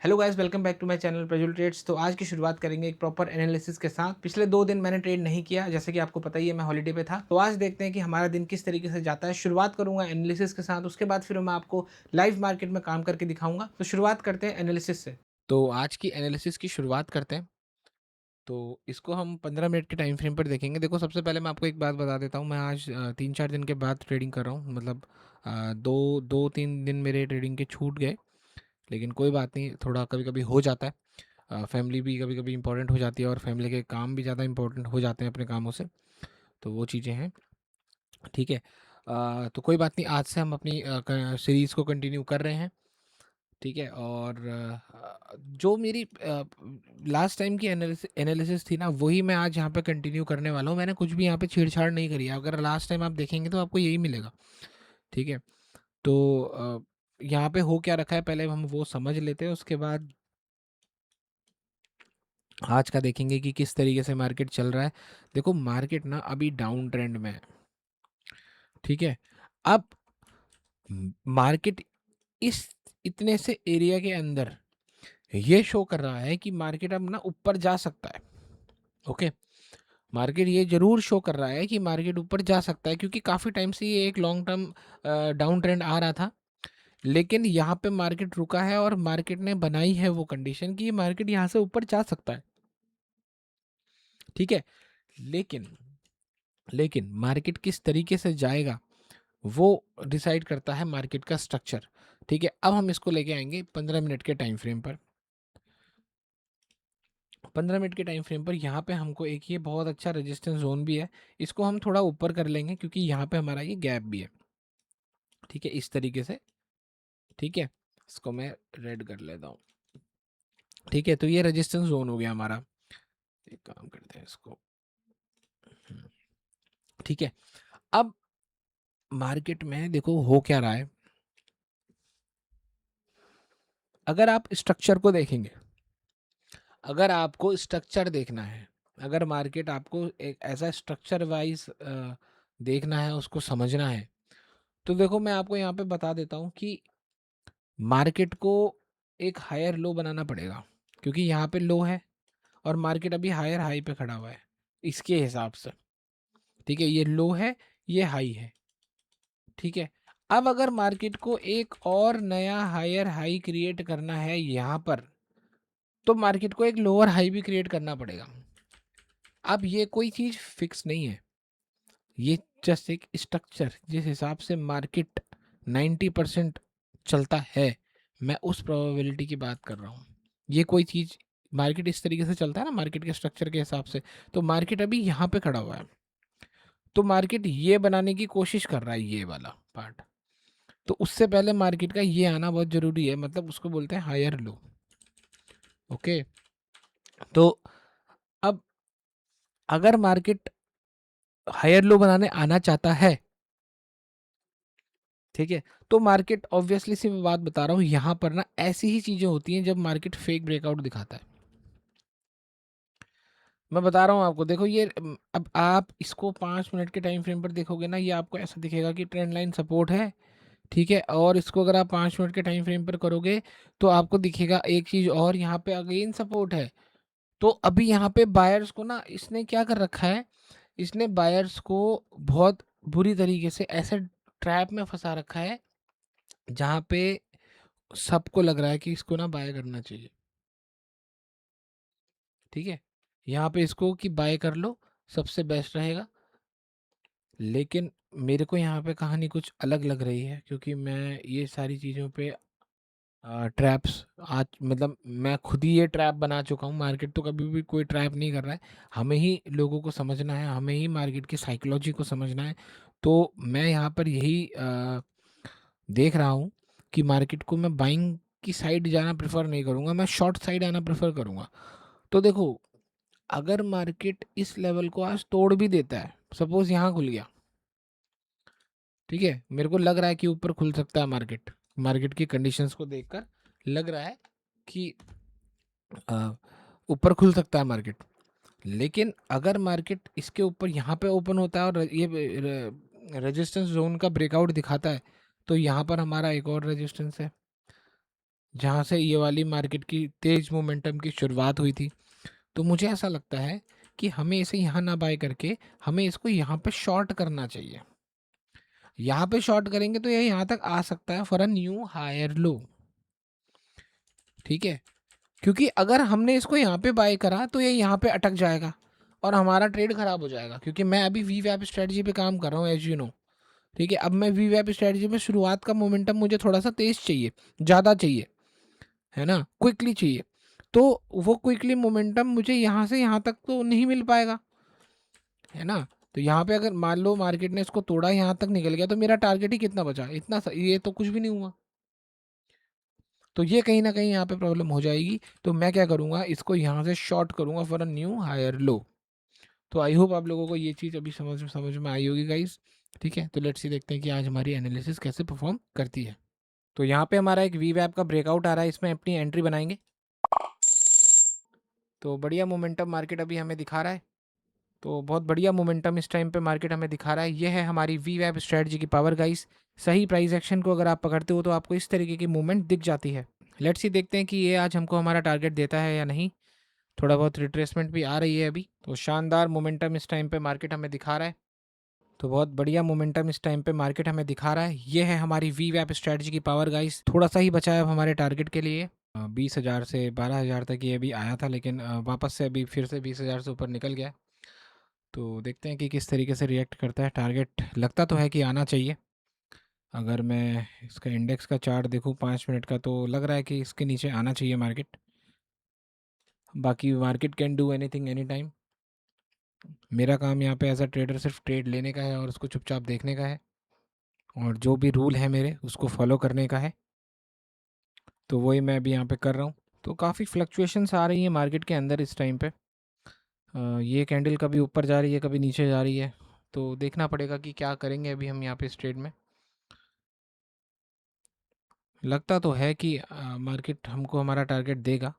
Hello guys, welcome back to my channel Prajwal trades. तो आज की शुरुआत करेंगे एक प्रॉपर एनालिसिस के साथ। पिछले 2 दिन मैंने ट्रेड नहीं किया, जैसे कि आपको पता ही है मैं हॉलीडे पे था। तो आज देखते हैं कि हमारा दिन किस तरीके से जाता है। शुरुआत करूंगा एनालिसिस के साथ, उसके बाद फिर मैं आपको लाइव मार्केट में काम करके दिखाऊंगा। तो शुरुआत करते हैं एनालिसिस से। तो आज की एनालिसिस की शुरुआत करते हैं। तो इसको हम 15 मिनट के टाइम फ्रेम पर देखेंगे। देखो, सबसे पहले मैं आपको एक बात बता देता हूँ। मैं आज 3-4 दिन के बाद ट्रेडिंग कर रहा हूँ। मतलब दो दो 3 दिन मेरे ट्रेडिंग के छूट गए, लेकिन कोई बात नहीं, थोड़ा कभी कभी हो जाता है। फैमिली भी कभी कभी इंपॉर्टेंट हो जाती है और फैमिली के काम भी ज़्यादा इंपॉर्टेंट हो जाते हैं अपने कामों से। तो वो चीज़ें हैं, ठीक है। तो कोई बात नहीं, आज से हम अपनी सीरीज़ को कंटिन्यू कर रहे हैं, ठीक है। और जो मेरी लास्ट टाइम की एनालिसिस थी ना, वही मैं आज यहाँ पे कंटिन्यू करने वाला हूँ। मैंने कुछ भी यहाँ पे छेड़छाड़ नहीं करी है। अगर लास्ट टाइम आप देखेंगे तो आपको यही मिलेगा, ठीक है। तो यहाँ पे हो क्या रखा है, पहले हम वो समझ लेते हैं, उसके बाद आज का देखेंगे कि किस तरीके से मार्केट चल रहा है। देखो, मार्केट ना अभी डाउन ट्रेंड में है, ठीक है। अब मार्केट इस इतने से एरिया के अंदर ये शो कर रहा है कि मार्केट अब ना ऊपर जा सकता है। ओके, मार्केट ये जरूर शो कर रहा है कि मार्केट ऊपर जा सकता है, क्योंकि काफ़ी टाइम से ये एक लॉन्ग टर्म डाउन ट्रेंड आ रहा था। लेकिन यहाँ पे मार्केट रुका है और मार्केट ने बनाई है वो कंडीशन कि ये मार्केट यहाँ से ऊपर जा सकता है, ठीक है। लेकिन लेकिन मार्केट किस तरीके से जाएगा वो डिसाइड करता है मार्केट का स्ट्रक्चर, ठीक है। अब हम इसको लेके आएंगे 15 मिनट के टाइम फ्रेम पर। 15 मिनट के टाइम फ्रेम पर यहाँ पे हमको एक ये बहुत अच्छा रेजिस्टेंस जोन भी है। इसको हम थोड़ा ऊपर कर लेंगे क्योंकि यहाँ पे हमारा ये गैप भी है, ठीक है, इस तरीके से, ठीक है। इसको मैं रेड कर लेता हूँ, ठीक है। तो ये रेजिस्टेंस जोन हो गया हमारा। एक काम करते हैं इसको, हम्म, ठीक है। अब मार्केट में देखो हो क्या रहा है। अगर आप स्ट्रक्चर को देखेंगे, अगर आपको स्ट्रक्चर देखना है, अगर मार्केट आपको एक ऐसा स्ट्रक्चर वाइज देखना है, उसको समझना है, तो देखो मैं आपको यहाँ पे बता देता हूँ कि मार्केट को एक हायर लो बनाना पड़ेगा, क्योंकि यहाँ पे लो है और मार्केट अभी हायर हाई पे खड़ा हुआ है इसके हिसाब से, ठीक है। ये लो है, ये हाई है, ठीक है। अब अगर मार्केट को एक और नया हायर हाई क्रिएट करना है यहाँ पर, तो मार्केट को एक लोअर हाई भी क्रिएट करना पड़ेगा। अब ये कोई चीज़ फिक्स नहीं है, ये जस्ट एक स्ट्रक्चर जिस हिसाब से मार्केट 90% चलता है, मैं उस प्रोबेबिलिटी की बात कर रहा हूँ। ये कोई चीज़, मार्केट इस तरीके से चलता है ना मार्केट के स्ट्रक्चर के हिसाब से, तो मार्केट अभी यहाँ पे खड़ा हुआ है। तो मार्केट ये बनाने की कोशिश कर रहा है, ये वाला पार्ट। तो उससे पहले मार्केट का ये आना बहुत ज़रूरी है, मतलब उसको बोलते हैं हायर लो। ओके, तो अब अगर मार्केट हायर लो बनाने आना चाहता है, ठीक है, तो मार्केट ऑब्वियसली सी मैं बात बता रहा हूँ, यहाँ पर ना ऐसी ही चीज़ें होती हैं जब मार्केट फेक ब्रेकआउट दिखाता है। मैं बता रहा हूँ आपको, देखो ये अब आप इसको 5 मिनट के टाइम फ्रेम पर देखोगे ना, ये आपको ऐसा दिखेगा कि ट्रेंड लाइन सपोर्ट है, ठीक है। और इसको अगर आप 5 मिनट के टाइम फ्रेम पर करोगे तो आपको दिखेगा एक चीज़ और, यहाँ पे अगेन सपोर्ट है। तो अभी यहाँ पे बायर्स को ना इसने क्या कर रखा है, इसने बायर्स को बहुत बुरी तरीके से ऐसे ट्रैप में फंसा रखा है जहाँ पे सबको लग रहा है कि इसको ना बाय करना चाहिए, ठीक है। यहाँ पे इसको कि बाय कर लो, सबसे बेस्ट रहेगा। लेकिन मेरे को यहाँ पे कहानी कुछ अलग लग रही है, क्योंकि मैं ये सारी चीज़ों पे ट्रैप्स आज, मतलब मैं खुद ही ये ट्रैप बना चुका हूँ। मार्केट तो कभी भी कोई ट्रैप नहीं कर रहा है, हमें ही लोगों को समझना है, हमें ही मार्केट की साइकोलॉजी को समझना है। तो मैं यहाँ पर यही देख रहा हूँ कि मार्केट को मैं बाइंग की साइड जाना प्रेफर नहीं करूँगा, मैं शॉर्ट साइड आना प्रेफर करूँगा। तो देखो, अगर मार्केट इस लेवल को आज तोड़ भी देता है, सपोज यहाँ खुल गया, ठीक है, मेरे को लग रहा है कि ऊपर खुल सकता है मार्केट, मार्केट की कंडीशंस को देखकर लग रहा है कि ऊपर खुल सकता है मार्केट। लेकिन अगर मार्केट इसके ऊपर यहाँ पे ओपन होता है और ये रेजिस्टेंस जोन का ब्रेकआउट दिखाता है, तो यहाँ पर हमारा एक और रेजिस्टेंस है, जहाँ से ये वाली मार्केट की तेज़ मोमेंटम की शुरुआत हुई थी। तो मुझे ऐसा लगता है कि हमें इसे यहाँ ना बाय करके हमें इसको यहाँ पे शॉर्ट करना चाहिए। यहाँ पे शॉर्ट करेंगे तो ये यहाँ तक आ सकता है for a new higher low, ठीक है? क्योंकि अगर हमने इसको यहाँ पे बाय करा तो ये यहाँ पे अटक जाएगा और हमारा ट्रेड खराब हो जाएगा, क्योंकि मैं अभी वी वैप स्ट्रेटजी पे काम कर रहा हूँ, एज यू नो। ठीक है, अब मैं वी वैप स्ट्रेटजी में शुरुआत का मोमेंटम मुझे थोड़ा सा तेज चाहिए, ज़्यादा चाहिए, है ना, क्विकली चाहिए। तो वो क्विकली मोमेंटम मुझे यहाँ से यहाँ तक तो नहीं मिल पाएगा, है ना। तो यहाँ पे अगर मान लो मार्केट ने इसको तोड़ा, यहाँ तक निकल गया, तो मेरा टारगेट ही कितना बचा, इतना ये तो कुछ भी नहीं हुआ। तो ये कहीं ना कहीं यहाँ पे प्रॉब्लम हो जाएगी। तो मैं क्या करूँगा, इसको यहाँ से शॉर्ट करूँगा for a new higher low. तो आई होप आप लोगों को ये चीज़ अभी समझ में आई होगी गाइस। ठीक है, तो लेट्स सी देखते हैं कि आज हमारी एनालिसिस कैसे परफॉर्म करती है। तो यहाँ पे हमारा एक वी वैप का ब्रेकआउट आ रहा है, इसमें अपनी एंट्री बनाएंगे। तो बढ़िया मोमेंटम मार्केट अभी हमें दिखा रहा है। तो बहुत बढ़िया मोमेंटम इस टाइम पे मार्केट हमें दिखा रहा है। ये है हमारी वी वैप स्ट्रेटजी की पावर गाइस। सही प्राइस एक्शन को अगर आप पकड़ते हो तो आपको इस तरीके की मूवमेंट दिख जाती है। लेट्स ही देखते हैं कि ये आज हमको हमारा टारगेट देता है या नहीं। थोड़ा बहुत रिट्रेसमेंट भी आ रही है अभी। तो शानदार मोमेंटम इस टाइम पे मार्केट हमें दिखा रहा है। तो बहुत बढ़िया मोमेंटम इस टाइम पे मार्केट हमें दिखा रहा है। ये है हमारी वी वैप स्ट्रेटजी की पावर गाइस। थोड़ा सा ही बचा है अब हमारे टारगेट के लिए। 20,000 से 12,000 तक ये अभी आया था, लेकिन वापस से अभी फिर से 20,000 से ऊपर निकल गया। तो देखते हैं कि किस तरीके से रिएक्ट करता है। टारगेट लगता तो है कि आना चाहिए। अगर मैं इसका इंडेक्स का चार्ट देखूं 5 मिनट का, तो लग रहा है कि इसके नीचे आना चाहिए मार्केट। बाकी market can do anything any time. मेरा काम यहाँ पे एज अ ट्रेडर सिर्फ ट्रेड लेने का है और उसको चुपचाप देखने का है, और जो भी रूल है मेरे उसको फॉलो करने का है। तो वही मैं अभी यहाँ पे कर रहा हूँ। तो काफ़ी फ्लक्चुएशंस आ रही हैं मार्केट के अंदर इस टाइम पे। ये कैंडल कभी ऊपर जा रही है, कभी नीचे जा रही है। तो देखना पड़ेगा कि क्या करेंगे अभी हम यहाँ पे इस ट्रेड में। लगता तो है कि मार्केट हमको हमारा टारगेट देगा,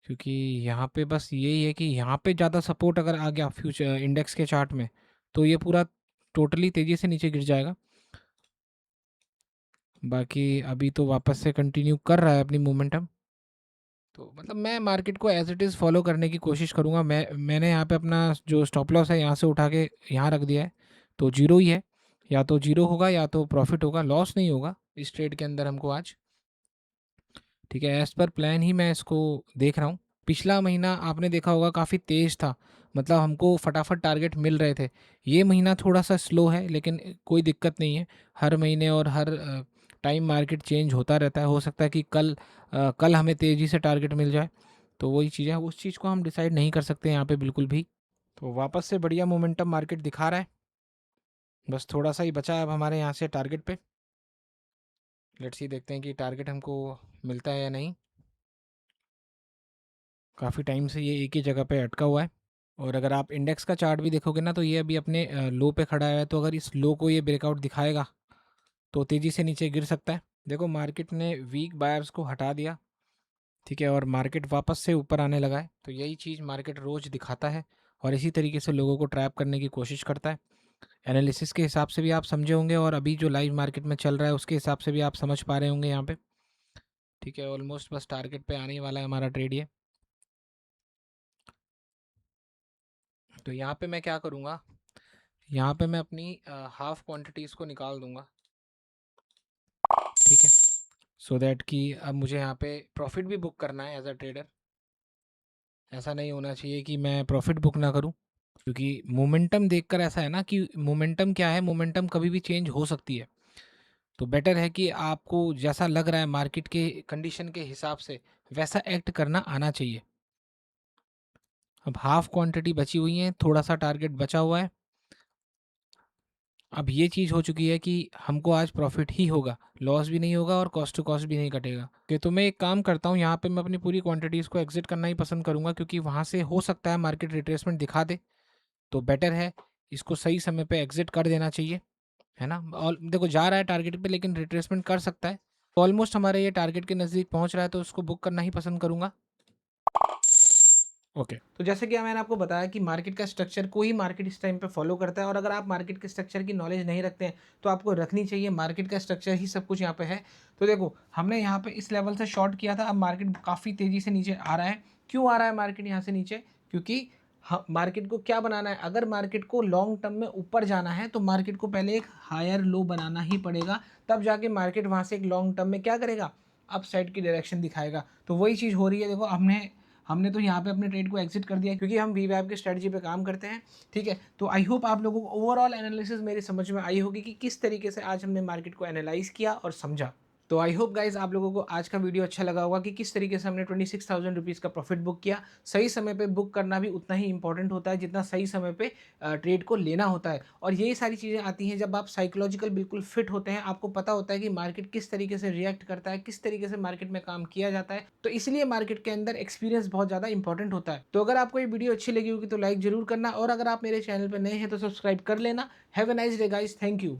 क्योंकि यहाँ पे बस यही है कि यहाँ पे ज़्यादा सपोर्ट अगर आ गया फ्यूचर इंडेक्स के चार्ट में, तो ये पूरा टोटली तेज़ी से नीचे गिर जाएगा। बाकी अभी तो वापस से कंटिन्यू कर रहा है अपनी मोमेंटम। तो मतलब मैं मार्केट को एज इट इज़ फॉलो करने की कोशिश करूँगा। मैंने यहाँ पे अपना जो स्टॉप लॉस है यहाँ से उठा के यहाँ रख दिया है। तो जीरो ही है, या तो जीरो होगा या तो प्रॉफिट होगा, लॉस नहीं होगा इस ट्रेड के अंदर हमको आज। ठीक है, एज़ पर प्लान ही मैं इसको देख रहा हूँ। पिछला महीना आपने देखा होगा काफ़ी तेज़ था, मतलब हमको फटाफट टारगेट मिल रहे थे। ये महीना थोड़ा सा स्लो है, लेकिन कोई दिक्कत नहीं है। हर महीने और हर टाइम मार्केट चेंज होता रहता है। हो सकता है कि कल हमें तेज़ी से टारगेट मिल जाए। तो वही चीज़ है, उस चीज़ को हम डिसाइड नहीं कर सकते यहाँ पे बिल्कुल भी। तो वापस से बढ़िया मोमेंटम मार्केट दिखा रहा है। बस थोड़ा सा ही बचा है अब हमारे यहाँ से टारगेट पे। लेट्स सी देखते हैं कि टारगेट हमको मिलता है या नहीं। काफ़ी टाइम से ये एक ही जगह पे अटका हुआ है। और अगर आप इंडेक्स का चार्ट भी देखोगे ना, तो ये अभी अपने लो पे खड़ा है। तो अगर इस लो को ये ब्रेकआउट दिखाएगा तो तेज़ी से नीचे गिर सकता है। देखो मार्केट ने वीक बायर्स को हटा दिया, ठीक है, और मार्केट वापस से ऊपर आने लगा है। तो यही चीज़ मार्केट रोज़ दिखाता है और इसी तरीके से लोगों को ट्रैप करने की कोशिश करता है। एनालिसिस के हिसाब से भी आप समझे होंगे, और अभी जो लाइव मार्केट में चल रहा है उसके हिसाब से भी आप समझ पा रहे होंगे यहाँ पे। ठीक है, ऑलमोस्ट बस टारगेट पे आने ही वाला है हमारा ट्रेड ये। तो यहाँ पे मैं क्या करूँगा, यहाँ पे मैं अपनी हाफ क्वांटिटीज़ को निकाल दूंगा। ठीक है, सो दैट कि अब मुझे यहाँ पे प्रॉफिट भी बुक करना है एज अ ट्रेडर। ऐसा नहीं होना चाहिए कि मैं प्रॉफिट बुक ना करूँ, क्योंकि मोमेंटम देखकर ऐसा है ना कि मोमेंटम क्या है, मोमेंटम कभी भी चेंज हो सकती है। तो बेटर है कि आपको जैसा लग रहा है मार्केट के कंडीशन के हिसाब से वैसा एक्ट करना आना चाहिए। अब हाफ क्वांटिटी बची हुई है, थोड़ा सा टारगेट बचा हुआ है। अब ये चीज़ हो चुकी है कि हमको आज प्रॉफिट ही होगा, लॉस भी नहीं होगा और कॉस्ट टू कॉस्ट भी नहीं कटेगा। कि तो मैं एक काम करता हूँ, यहाँ पे मैं अपनी पूरी क्वांटिटीज़ को एग्जिट करना ही पसंद करूँगा, क्योंकि वहाँ से हो सकता है मार्केट रिट्रेसमेंट दिखा दे। तो बेटर है इसको सही समय पे एग्जिट कर देना चाहिए, है ना। और देखो जा रहा है टारगेट पे, लेकिन रिट्रेसमेंट कर सकता है। ऑलमोस्ट हमारे ये टारगेट के नज़दीक पहुँच रहा है, तो उसको बुक करना ही पसंद करूँगा। ओके, तो जैसे कि मैंने आपको बताया कि मार्केट का स्ट्रक्चर को ही मार्केट इस टाइम पे फॉलो करता है, और अगर आप मार्केट के स्ट्रक्चर की नॉलेज नहीं रखते हैं तो आपको रखनी चाहिए। मार्केट का स्ट्रक्चर ही सब कुछ यहाँ पे है। तो देखो, हमने यहाँ पे इस लेवल से शॉर्ट किया था, अब मार्केट काफ़ी तेज़ी से नीचे आ रहा है। क्यों आ रहा है मार्केट यहाँ से नीचे? क्योंकि मार्केट को क्या बनाना है, अगर मार्केट को लॉन्ग टर्म में ऊपर जाना है तो मार्केट को पहले एक हायर लो बनाना ही पड़ेगा, तब जाके मार्केट वहाँ से एक लॉन्ग टर्म में क्या करेगा, अप साइड की डायरेक्शन दिखाएगा। तो वही चीज़ हो रही है। देखो, हमने हमने तो यहाँ पे अपने ट्रेड को एग्जिट कर दिया, क्योंकि हम वीवैप की स्ट्रेटजी पे काम करते हैं। ठीक है, तो आई होप आप लोगों को ओवरऑल एनालिसिस मेरी समझ में आई होगी कि किस तरीके से आज हमने मार्केट को एनालाइज किया और समझा। तो आई होप गाइज आप लोगों को आज का वीडियो अच्छा लगा होगा कि किस तरीके से हमने 26,000 रुपीज़ का प्रॉफिट बुक किया। सही समय पे बुक करना भी उतना ही इंपॉर्टेंट होता है जितना सही समय पे ट्रेड को लेना होता है। और यही सारी चीज़ें आती हैं जब आप साइकोलॉजिकल बिल्कुल फिट होते हैं, आपको पता होता है कि मार्केट किस तरीके से रिएक्ट करता है, किस तरीके से मार्केट में काम किया जाता है। तो इसलिए मार्केट के अंदर एक्सपीरियंस बहुत ज़्यादा इंपॉर्टेंट होता है। तो अगर आपको ये वीडियो अच्छी लगी होगी तो लाइक ज़रूर करना, और अगर आप मेरे चैनल पर नए हैं तो सब्सक्राइब कर लेना। Have a nice day guys, thank you.